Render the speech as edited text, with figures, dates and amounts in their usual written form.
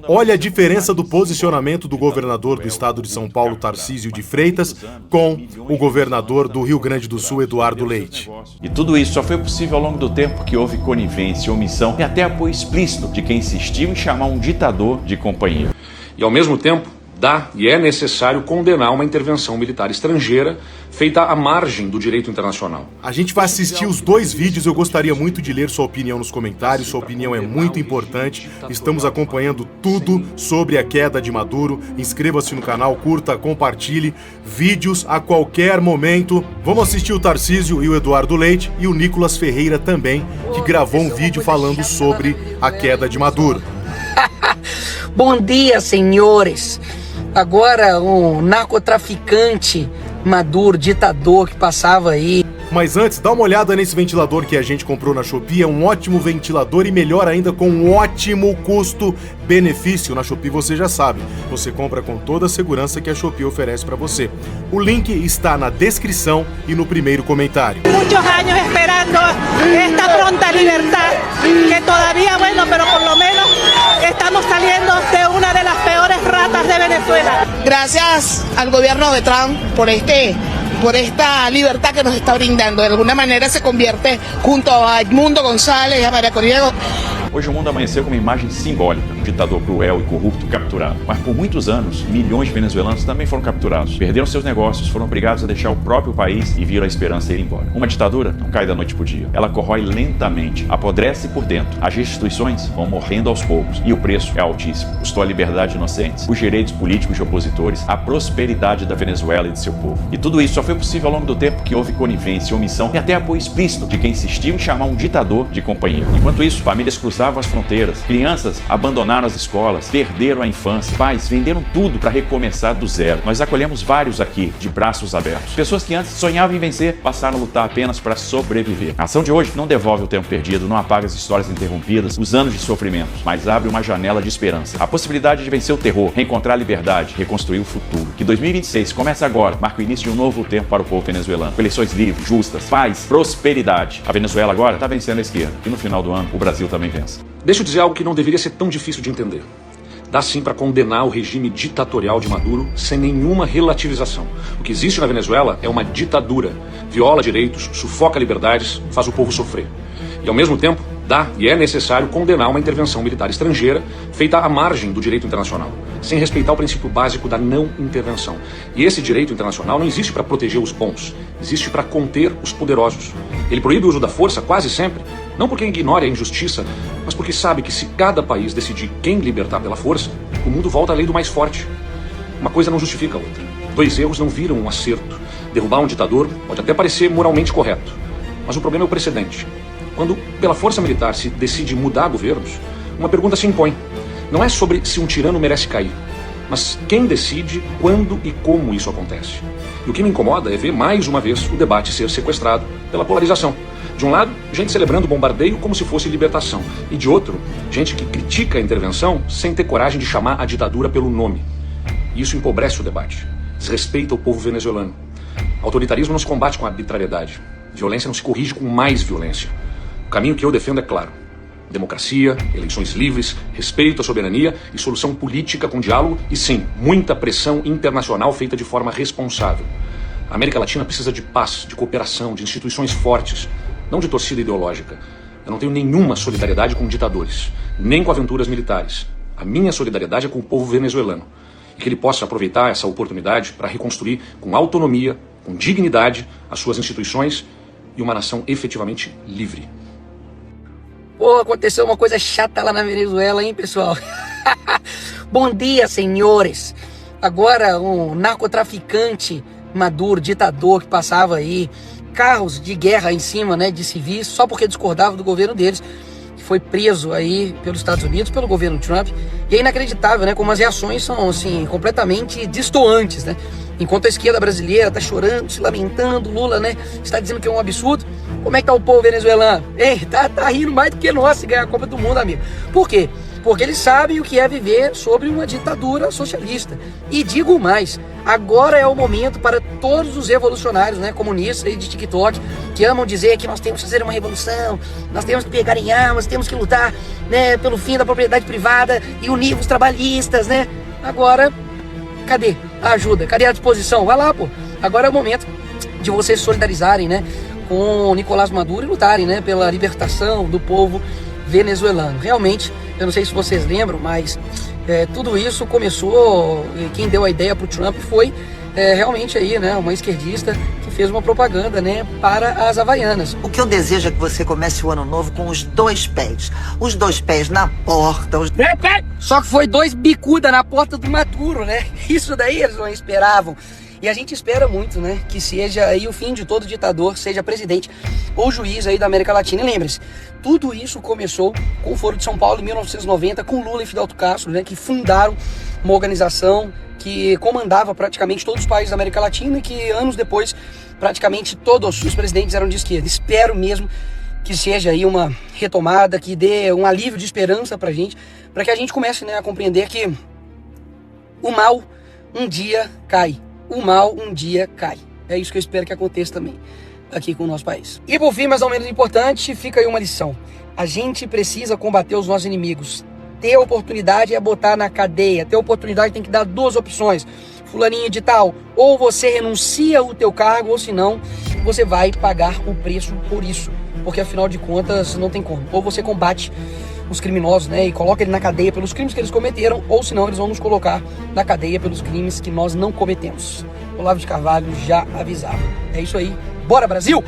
Olha a diferença do posicionamento do governador do estado de São Paulo, Tarcísio de Freitas, com o governador do Rio Grande do Sul, Eduardo Leite. E tudo isso só foi possível ao longo do tempo que houve conivência, omissão e até apoio explícito de quem insistiu em chamar um ditador de companhia. E ao mesmo tempo, dá e é necessário condenar uma intervenção militar estrangeira feita à margem do direito internacional. A gente vai assistir os dois vídeos, eu gostaria muito de ler sua opinião nos comentários, sua opinião é muito importante. Estamos acompanhando tudo sobre a queda de Maduro. Inscreva-se no canal, curta, compartilhe vídeos a qualquer momento. Vamos assistir o Tarcísio e o Eduardo Leite e o Nicolas Ferreira também, que gravou um vídeo falando sobre a queda de Maduro. Bom dia, senhores. Agora um narcotraficante Maduro, ditador que passava aí. Mas antes, dá uma olhada nesse ventilador que a gente comprou na Shopee. É um ótimo ventilador e melhor ainda, com um ótimo custo-benefício. Na Shopee você já sabe, você compra com toda a segurança que a Shopee oferece para você. O link está na descrição e no primeiro comentário. Muitos anos esperando esta pronta libertad, que todavía, bueno, pero por lo menos estamos saliendo de una de las peores ratas de Venezuela. Gracias al gobierno de Trump por esta libertad que nos está brindando. De alguna manera se convierte junto a Edmundo González y a María Corina. Hoje o mundo amanheceu com uma imagem simbólica, um ditador cruel e corrupto capturado. Mas por muitos anos, milhões de venezuelanos também foram capturados. Perderam seus negócios, foram obrigados a deixar o próprio país e viram a esperança ir embora. Uma ditadura não cai da noite pro dia. Ela corrói lentamente, apodrece por dentro. As instituições vão morrendo aos poucos e o preço é altíssimo. Custou a liberdade de inocentes, os direitos políticos de opositores, a prosperidade da Venezuela e de seu povo. E tudo isso só foi possível ao longo do tempo que houve conivência, omissão e até apoio explícito de quem insistiu em chamar um ditador de companhia. Enquanto isso, famílias cruzavam as fronteiras, crianças abandonaram as escolas, perderam a infância, pais venderam tudo para recomeçar do zero. Nós acolhemos vários aqui, de braços abertos. Pessoas que antes sonhavam em vencer, passaram a lutar apenas para sobreviver. A ação de hoje não devolve o tempo perdido, não apaga as histórias interrompidas, os anos de sofrimento, mas abre uma janela de esperança. A possibilidade de vencer o terror, reencontrar a liberdade, reconstruir o futuro. Que 2026 comece agora, marca o início de um novo tempo para o povo venezuelano, com eleições livres, justas, paz, prosperidade. A Venezuela agora está vencendo a esquerda, e no final do ano o Brasil também vence. Deixa eu dizer algo que não deveria ser tão difícil de entender. Dá sim para condenar o regime ditatorial de Maduro sem nenhuma relativização. O que existe na Venezuela é uma ditadura. Viola direitos, sufoca liberdades, faz o povo sofrer. E ao mesmo tempo, dá e é necessário condenar uma intervenção militar estrangeira feita à margem do direito internacional, sem respeitar o princípio básico da não intervenção. E esse direito internacional não existe para proteger os bons, existe para conter os poderosos. Ele proíbe o uso da força quase sempre, não porque ignore a injustiça, mas porque sabe que se cada país decidir quem libertar pela força, o mundo volta à lei do mais forte. Uma coisa não justifica a outra. Dois erros não viram um acerto. Derrubar um ditador pode até parecer moralmente correto, mas o problema é o precedente. Quando, pela força militar, se decide mudar governos, uma pergunta se impõe. Não é sobre se um tirano merece cair, mas quem decide quando e como isso acontece. E o que me incomoda é ver, mais uma vez, o debate ser sequestrado pela polarização. De um lado, gente celebrando o bombardeio como se fosse libertação. E de outro, gente que critica a intervenção sem ter coragem de chamar a ditadura pelo nome. E isso empobrece o debate, desrespeita o povo venezuelano. Autoritarismo não se combate com arbitrariedade. Violência não se corrige com mais violência. O caminho que eu defendo é claro. Democracia, eleições livres, respeito à soberania e solução política com diálogo e, sim, muita pressão internacional feita de forma responsável. A América Latina precisa de paz, de cooperação, de instituições fortes, não de torcida ideológica. Eu não tenho nenhuma solidariedade com ditadores, nem com aventuras militares. A minha solidariedade é com o povo venezuelano. E que ele possa aproveitar essa oportunidade para reconstruir com autonomia, com dignidade, as suas instituições e uma nação efetivamente livre. Pô, aconteceu uma coisa chata lá na Venezuela, hein, pessoal? Bom dia, senhores. Agora um narcotraficante Maduro, ditador que passava aí, carros de guerra em cima, né, de civis, só porque discordava do governo deles, que foi preso aí pelos Estados Unidos, pelo governo Trump. E é inacreditável, né, como as reações são, assim, completamente distoantes, né? Enquanto a esquerda brasileira tá chorando, se lamentando, Lula, né, está dizendo que é um absurdo. Como é que tá o povo venezuelano? Ei, tá rindo mais do que nós se ganhar a Copa do Mundo, amigo. Por quê? porque eles sabem o que é viver sobre uma ditadura socialista. E digo mais, agora é o momento para todos os revolucionários, né, comunistas de TikTok, que amam dizer que nós temos que fazer uma revolução, nós temos que pegar em armas, temos que lutar, né, pelo fim da propriedade privada e unir os trabalhistas, né? Agora, cadê a ajuda? Cadê a disposição? Vai lá, pô. Agora é o momento de vocês se solidarizarem, né, com Nicolás Maduro e lutarem, né, pela libertação do povo venezuelano. Realmente, eu não sei se vocês lembram, mas tudo isso começou, quem deu a ideia para o Trump foi realmente aí, né, uma esquerdista que fez uma propaganda, né, para as havaianas. O que eu desejo é que você comece o ano novo com os dois pés na porta. Só que foi 2 bicuda na porta do Maduro, né? Isso daí eles não esperavam. E a gente espera muito, né, que seja aí o fim de todo ditador, seja presidente ou juiz aí da América Latina. E lembre-se, tudo isso começou com o Foro de São Paulo em 1990, com Lula e Fidel Castro, né, que fundaram uma organização que comandava praticamente todos os países da América Latina e que anos depois praticamente todos os presidentes eram de esquerda. Espero mesmo que seja aí uma retomada, que dê um alívio de esperança pra gente, para que a gente comece, né, a compreender que o mal um dia cai. O mal um dia cai. É isso que eu espero que aconteça também aqui com o nosso país. E por fim, mas não menos importante, fica aí uma lição. A gente precisa combater os nossos inimigos. Ter oportunidade é botar na cadeia. Ter oportunidade tem que dar 2 opções. Fulaninho de tal, ou você renuncia o teu cargo, ou senão você vai pagar o preço por isso. Porque afinal de contas não tem como. Ou você combate os criminosos, né, e coloca ele na cadeia pelos crimes que eles cometeram, ou senão eles vão nos colocar na cadeia pelos crimes que nós não cometemos. Olavo de Carvalho já avisava. É isso aí. Bora, Brasil!